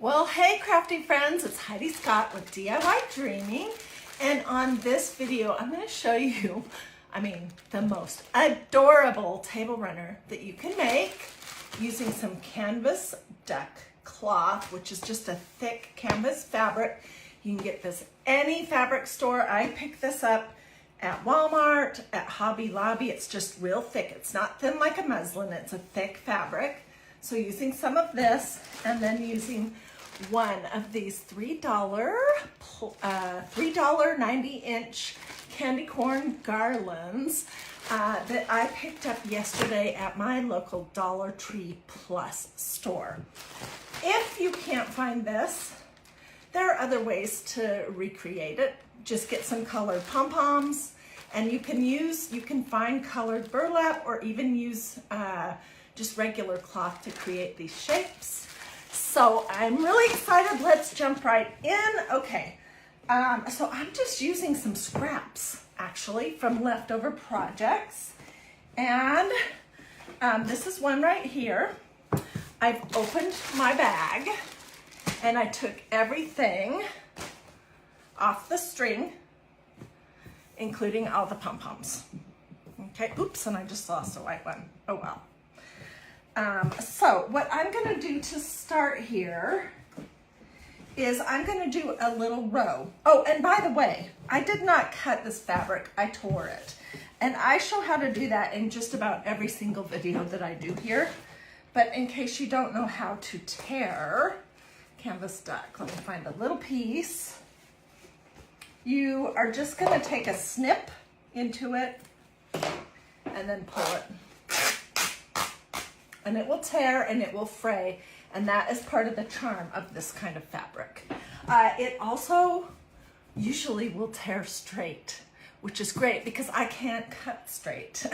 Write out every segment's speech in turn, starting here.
Well, hey crafty friends, it's Heidi Scott with DIY Dreaming, and on this video I'm going to show you, the most adorable table runner that you can make using some canvas duck cloth, which is just a thick canvas fabric. You can get this any fabric store. I picked this up at Walmart, at Hobby Lobby. It's just real thick. It's not thin like a muslin, it's a thick fabric. So using some of this and then using one of these $3 90-inch candy corn garlands that I picked up yesterday at my local Dollar Tree Plus store. If you can't find this, there are other ways to recreate it. Just get some colored pom-poms, and you can find colored burlap or even use just regular cloth to create these shapes. So I'm really excited. Let's jump right in. Okay, so I'm just using some scraps actually from leftover projects, and this is one right here. I've opened my bag and I took everything off the string, including all the pom-poms. Okay, oops, and I just lost a white one. Oh well. So what I'm gonna do to start here is I'm gonna do a little row. Oh, and by the way, I did not cut this fabric, I tore it. And I show how to do that in just about every single video that I do here. But in case you don't know how to tear canvas duck, let me find a little piece. You are just gonna take a snip into it and then pull it. And it will tear and it will fray, and that is part of the charm of this kind of fabric. It also usually will tear straight, which is great because I can't cut straight.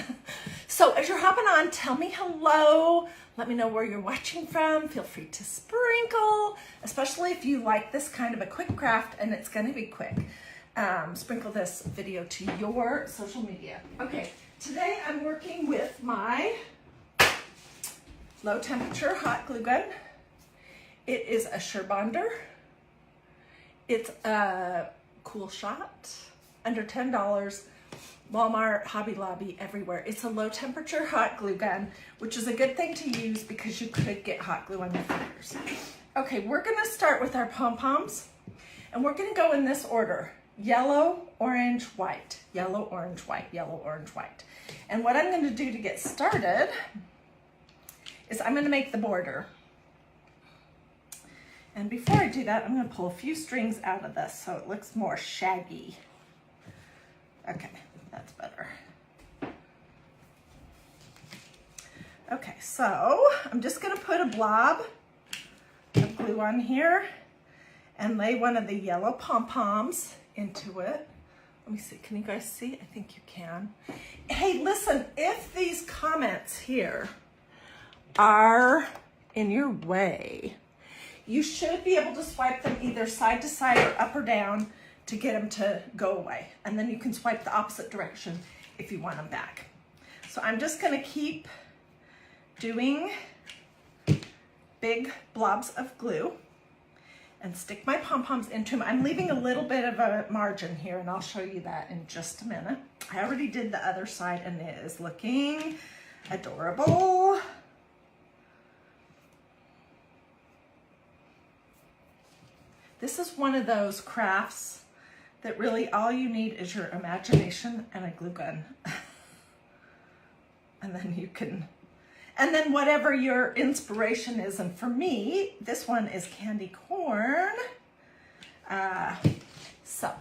So as you're hopping on, tell me hello. Let me know where you're watching from. Feel free to sprinkle, especially if you like this kind of a quick craft, and it's gonna be quick. Sprinkle this video to your social media. Okay, today I'm working with my low temperature hot glue gun. It is a Surebonder. It's a Cool Shot, under $10, Walmart, Hobby Lobby, everywhere. It's a low temperature hot glue gun, which is a good thing to use because you could get hot glue on your fingers. Okay, we're gonna start with our pom-poms, and we're gonna go in this order: yellow, orange, white, yellow, orange, white, yellow, orange, white. And what I'm gonna do to get started is I'm gonna make the border. And before I do that, I'm gonna pull a few strings out of this so it looks more shaggy. Okay, that's better. Okay, so I'm just gonna put a blob of glue on here and lay one of the yellow pom-poms into it. Let me see, can you guys see? I think you can. Hey, listen, if these comments here are in your way, you should be able to swipe them either side to side or up or down to get them to go away. And then you can swipe the opposite direction if you want them back. So I'm just gonna keep doing big blobs of glue and stick my pom-poms into them. I'm leaving a little bit of a margin here, and I'll show you that in just a minute. I already did the other side and it is looking adorable. This is one of those crafts that really all you need is your imagination and a glue gun. And then whatever your inspiration is. And for me, this one is candy corn. So,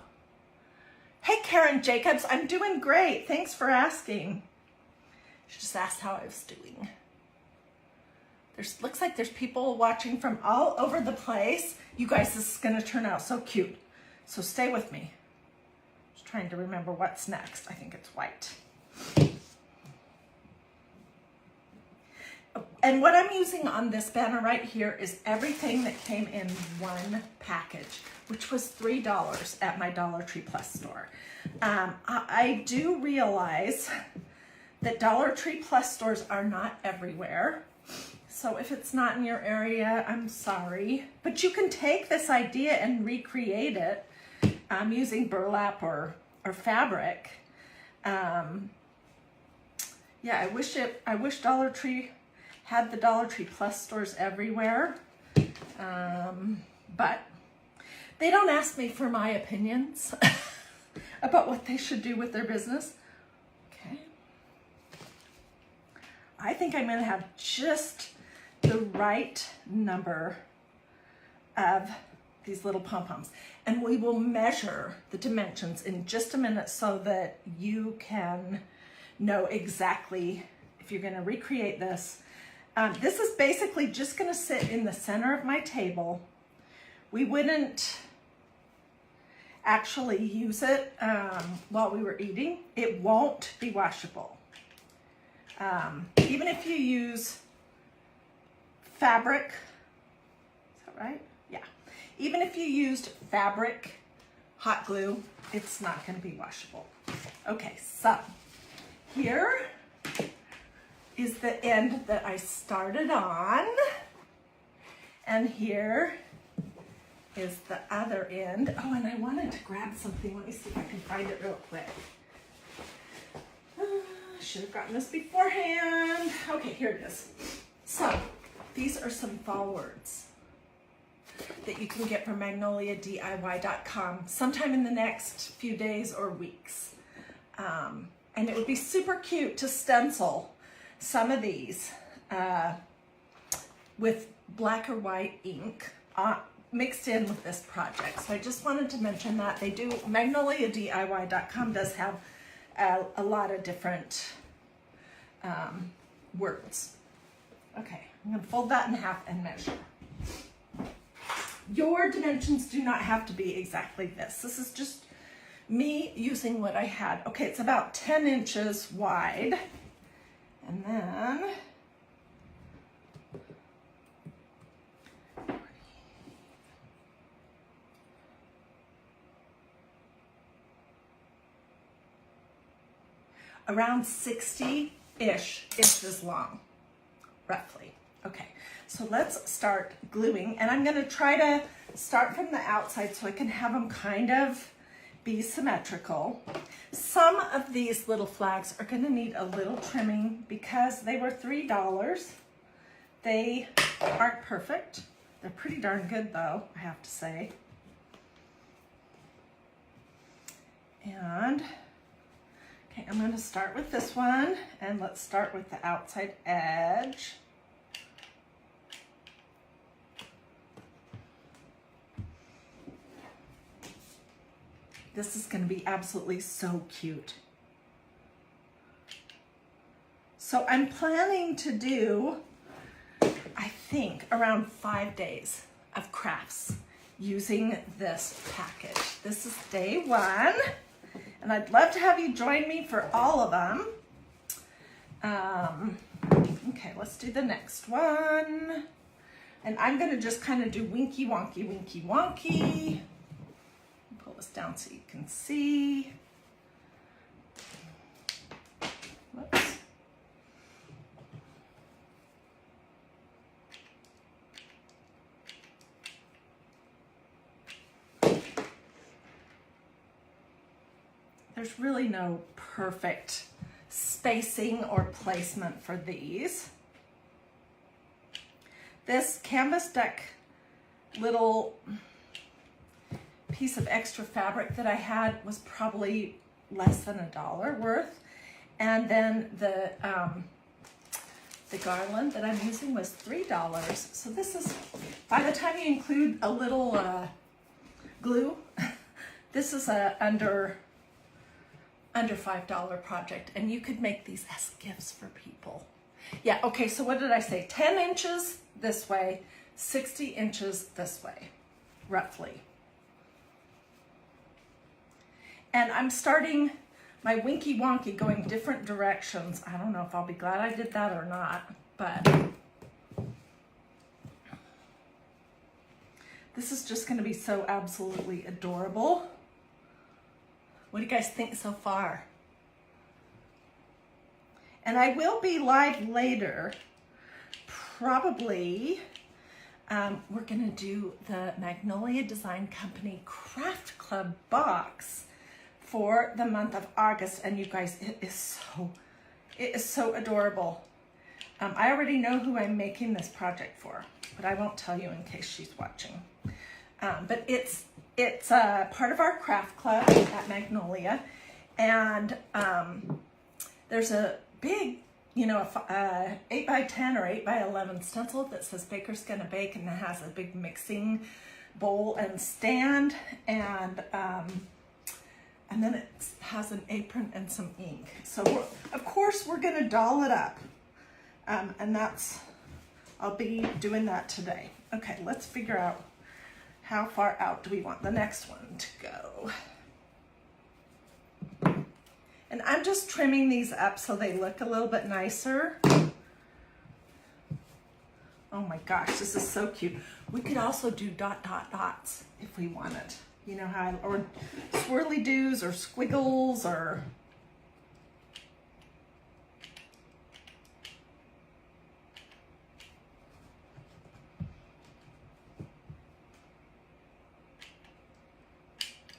hey Karen Jacobs, I'm doing great. Thanks for asking. She just asked how I was doing. Looks like there's people watching from all over the place. You guys, this is gonna turn out so cute. So stay with me. Just trying to remember what's next. I think it's white. And what I'm using on this banner right here is everything that came in one package, which was $3 at my Dollar Tree Plus store. I do realize that Dollar Tree Plus stores are not everywhere. So So if it's not in your area, I'm sorry. But you can take this idea and recreate it using burlap or fabric. Yeah, I wish Dollar Tree had the Dollar Tree Plus stores everywhere. But they don't ask me for my opinions about what they should do with their business. Okay. I think I'm going to have just the right number of these little pom-poms. And we will measure the dimensions in just a minute so that you can know exactly if you're going to recreate this. This is basically just going to sit in the center of my table. We wouldn't actually use it while we were eating. It won't be washable. Even if you use fabric, is that right? Yeah. Even if you used fabric hot glue, it's not going to be washable. Okay, so here is the end that I started on, and here is the other end. Oh, and I wanted to grab something. Let me see if I can find it real quick. Should have gotten this beforehand. Okay, here it is. So these are some fall words that you can get from magnoliadiy.com sometime in the next few days or weeks. And it would be super cute to stencil some of these with black or white ink mixed in with this project. So I just wanted to mention that they do, magnoliadiy.com does have a lot of different words. Okay, I'm going to fold that in half and measure. Your dimensions do not have to be exactly this. This is just me using what I had. Okay, it's about 10 inches wide. And then around 60-ish inches long, roughly. Okay, so let's start gluing, and I'm going to try to start from the outside so I can have them kind of be symmetrical. Some of these little flags are going to need a little trimming because they were $3. They aren't perfect. They're pretty darn good though, I have to say. And okay, I'm going to start with this one, and let's start with the outside edge. This is going to be absolutely so cute. So I'm planning to do, I think, around 5 days of crafts using this package. This is day 1, and I'd love to have you join me for all of them. Okay, let's do the next one. And I'm going to just kind of do winky wonky, winky wonky. Pull this down so you can see. Whoops. There's really no perfect spacing or placement for these. This canvas deck little piece of extra fabric that I had was probably less than $1 worth. And then the garland that I'm using was $3. So this is, by the time you include a little glue, this is a under $5 project, and you could make these as gifts for people. Yeah, okay, so what did I say? 10 inches this way, 60 inches this way, roughly. And I'm starting my winky wonky going different directions. I don't know if I'll be glad I did that or not, but this is just going to be so absolutely adorable. What do you guys think so far? And I will be live later, probably, we're gonna do the Magnolia Design Company Craft Club box for the month of August. And you guys, it is so adorable. I already know who I'm making this project for, but I won't tell you in case she's watching. But it's part of our craft club at Magnolia, and there's a big, 8x10 or 8x11 stencil that says Baker's Gonna Bake, and it has a big mixing bowl and stand, and then it has an apron and some ink. So of course we're gonna doll it up. And I'll be doing that today. Okay, let's figure out how far out do we want the next one to go. And I'm just trimming these up so they look a little bit nicer. Oh my gosh, this is so cute. We could also do dots if we wanted. You know how, or swirly doos or squiggles or...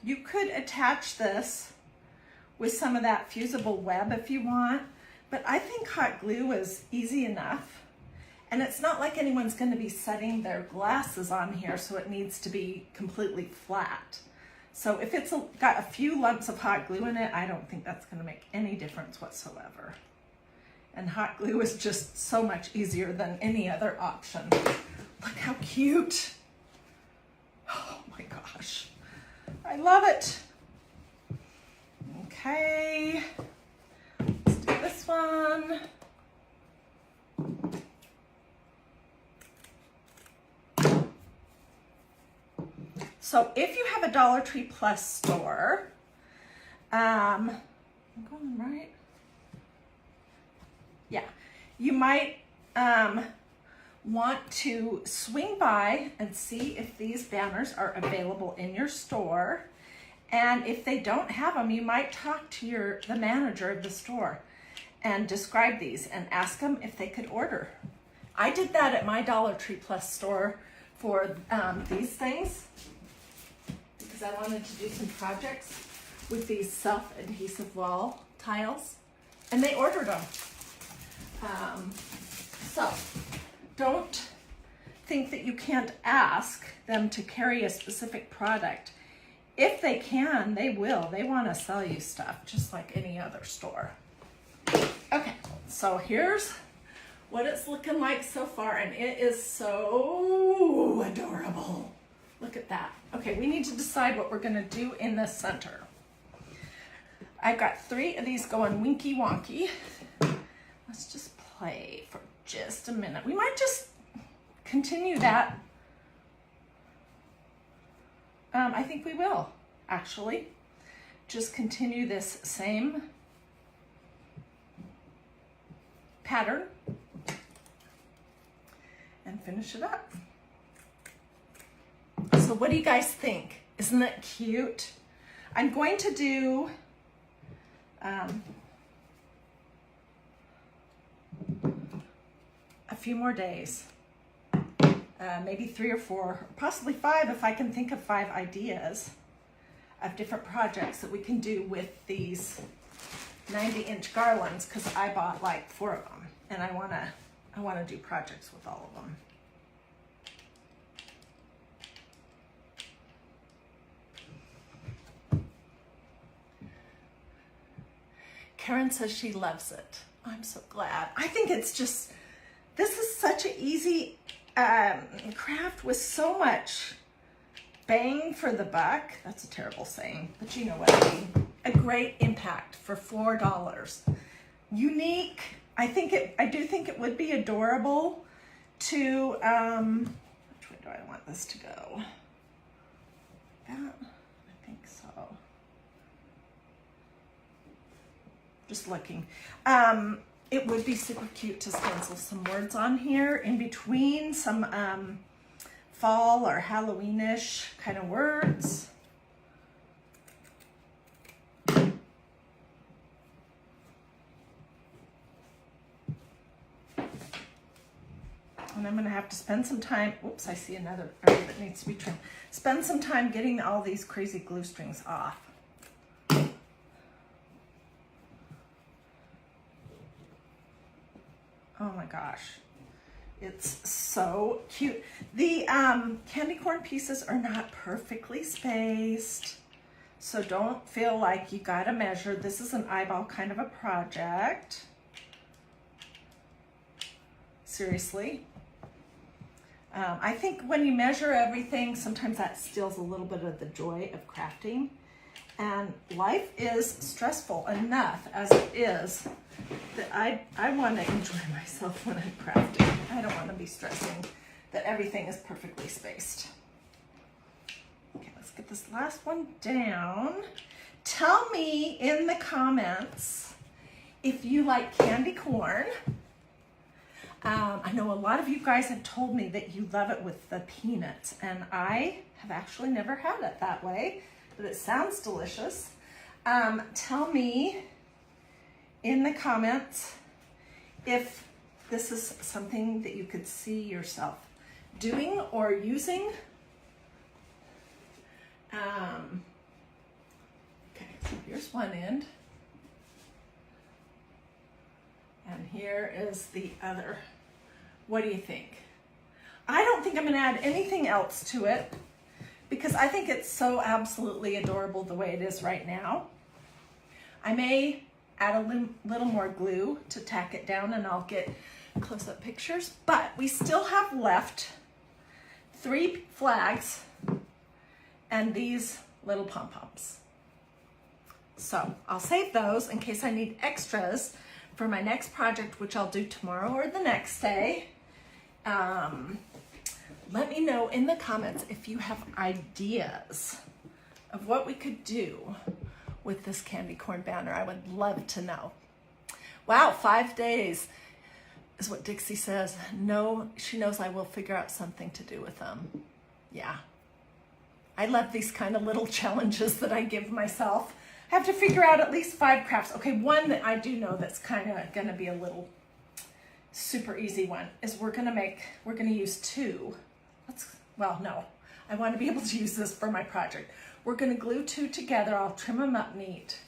You could attach this with some of that fusible web if you want, but I think hot glue is easy enough. And it's not like anyone's going to be setting their glasses on here, so it needs to be completely flat. So if it's got a few lumps of hot glue in it, I don't think that's going to make any difference whatsoever. And hot glue is just so much easier than any other option. Look how cute. Oh my gosh. I love it. Okay, let's do this one. So if you have a Dollar Tree Plus store, I'm going right? Yeah, you might want to swing by and see if these banners are available in your store. And if they don't have them, you might talk to the manager of the store and describe these and ask them if they could order. I did that at my Dollar Tree Plus store for these things because I wanted to do some projects with these self-adhesive wall tiles, and they ordered them. So don't think that you can't ask them to carry a specific product. If they can, they will. They want to sell you stuff just like any other store. Okay, so here's what it's looking like so far, and it is so adorable. Look at that. Okay, we need to decide what we're gonna do in the center. I've got 3 of these going winky wonky. Let's just play for just a minute. We might just continue that. I think we will, actually. Just continue this same pattern and finish it up. So what do you guys think? Isn't that cute? I'm going to do a few more days, maybe 3 or 4, possibly 5 if I can think of 5 ideas of different projects that we can do with these 90-inch garlands, because I bought like 4 of them, and I wanna do projects with all of them. Karen says she loves it. I'm so glad. I think it's just, this is such an easy craft with so much bang for the buck. That's a terrible saying, but you know what I mean. A great impact for $4. Unique. I do think it would be adorable to, which way do I want this to go? That, I think so. Just looking. It would be super cute to stencil some words on here in between some fall or Halloweenish kind of words. And I'm gonna have to spend some time, oops, I see another area that needs to be trimmed. Spend some time getting all these crazy glue strings off. Oh my gosh, it's so cute. The candy corn pieces are not perfectly spaced, so don't feel like you gotta measure. This is an eyeball kind of a project. Seriously. I think when you measure everything, sometimes that steals a little bit of the joy of crafting. And life is stressful enough as it is that I want to enjoy myself when I'm crafting. I don't want to be stressing that everything is perfectly spaced. Okay, let's get this last one down. Tell me in the comments if you like candy corn. I know a lot of you guys have told me that you love it with the peanuts, and I have actually never had it that way, but it sounds delicious. Tell me in the comments if this is something that you could see yourself doing or using. Okay, so here's one end. And here is the other. What do you think? I don't think I'm gonna add anything else to it because I think it's so absolutely adorable the way it is right now. I may add a little more glue to tack it down and I'll get close-up pictures, but we still have left 3 flags and these little pom-poms. So I'll save those in case I need extras for my next project, which I'll do tomorrow or the next day. Let me know in the comments if you have ideas of what we could do with this candy corn banner. I would love to know. Wow, 5 days is what Dixie says. No, she knows I will figure out something to do with them. Yeah. I love these kind of little challenges that I give myself. I have to figure out at least 5 crafts. Okay, one that I do know that's kind of gonna be a little super easy one is we're gonna use 2. Well, no, I want to be able to use this for my project. We're gonna glue 2 together. I'll trim them up neat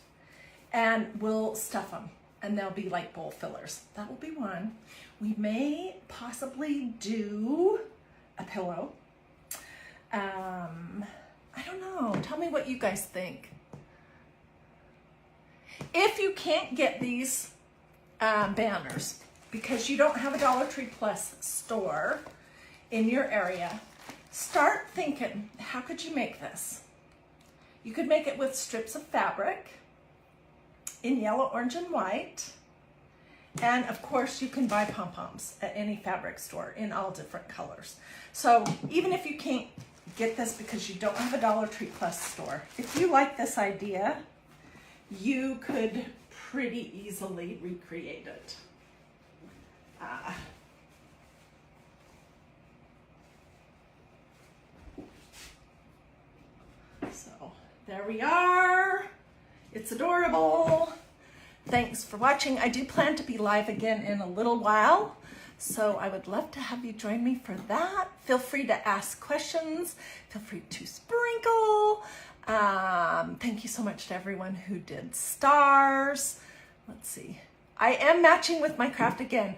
and we'll stuff them and they'll be like bowl fillers. That will be one. We may possibly do a pillow. I don't know. Tell me what you guys think. If you can't get these banners because you don't have a Dollar Tree Plus store in your area, start thinking, how could you make this? You could make it with strips of fabric in yellow, orange, and white. And of course, you can buy pom-poms at any fabric store in all different colors. So even if you can't get this because you don't have a Dollar Tree Plus store, if you like this idea, you could pretty easily recreate it. So there we are. It's adorable. Thanks for watching. I do plan to be live again in a little while, so I would love to have you join me for that. Feel free to ask questions. Feel free to sprinkle. Thank you so much to everyone who did stars. Let's see. I am matching with my craft again,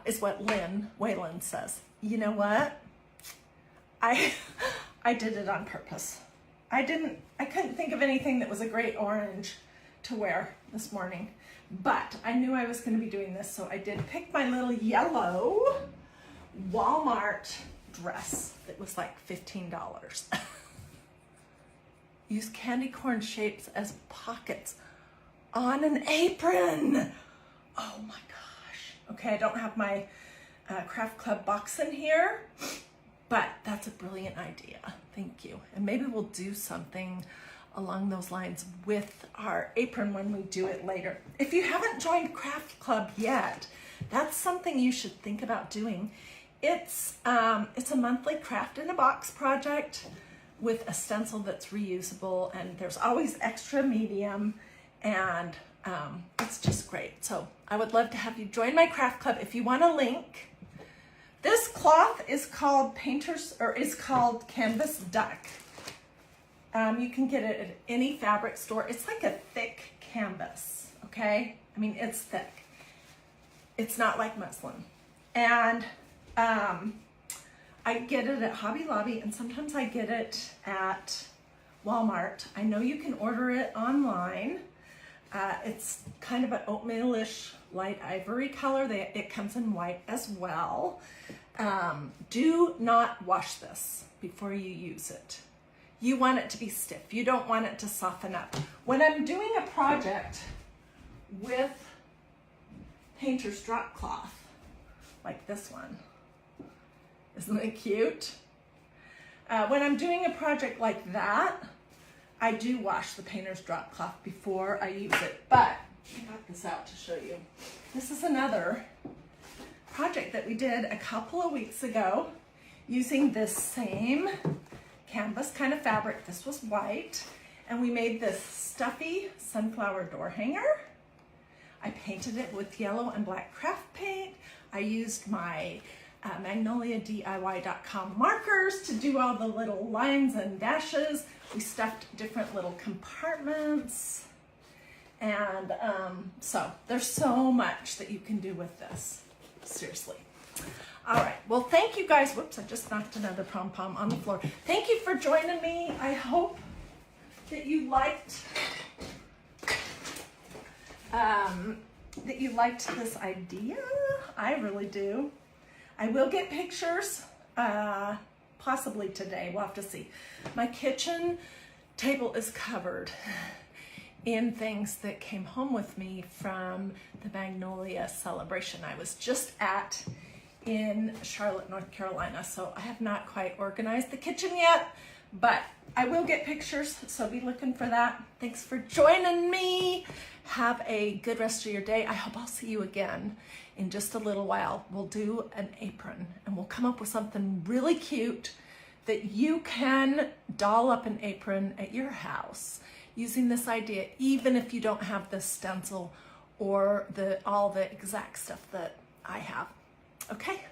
is what Lynn Whalen says. You know what? I did it on purpose. I couldn't think of anything that was a great orange to wear this morning, but I knew I was going to be doing this, so I did pick my little yellow Walmart dress that was like $15. Use candy corn shapes as pockets on an apron. Oh my gosh. Okay, I don't have my craft club box in here, but that's a brilliant idea. Thank you. And maybe we'll do something along those lines with our apron when we do it later. If you haven't joined Craft Club yet, that's something you should think about doing. It's a monthly craft in a box project with a stencil that's reusable, and there's always extra medium, and it's just great. So I would love to have you join my Craft Club. If you want a link This cloth is called Canvas Duck. You can get it at any fabric store. It's like a thick canvas, okay? I mean, it's thick. It's not like muslin. And I get it at Hobby Lobby, and sometimes I get it at Walmart. I know you can order it online. It's kind of an oatmeal-ish light ivory color. It comes in white as well. Do not wash this before you use it. You want it to be stiff. You don't want it to soften up. When I'm doing a project with painter's drop cloth, like this one, isn't it cute? When I'm doing a project like that, I do wash the painter's drop cloth before I use it, but I got this out to show you. This is another project that we did a couple of weeks ago using this same canvas kind of fabric. This was white, and we made this stuffy sunflower door hanger. I painted it with yellow and black craft paint. I used my MagnoliaDIY.com markers to do all the little lines and dashes. We stuffed different little compartments. And so there's so much that you can do with this, seriously. All right, well, thank you guys. Whoops, I just knocked another pom-pom on the floor. Thank you for joining me. I hope that you liked this idea. I really do. I will get pictures, possibly today. We'll have to see. My kitchen table is covered in things that came home with me from the Magnolia celebration I was just at in Charlotte, North Carolina. So I have not quite organized the kitchen yet, but I will get pictures, so be looking for that. Thanks for joining me. Have a good rest of your day. I hope I'll see you again in just a little while. We'll do an apron, and we'll come up with something really cute that you can doll up an apron at your house using this idea, even if you don't have the stencil or all the exact stuff that I have. Okay?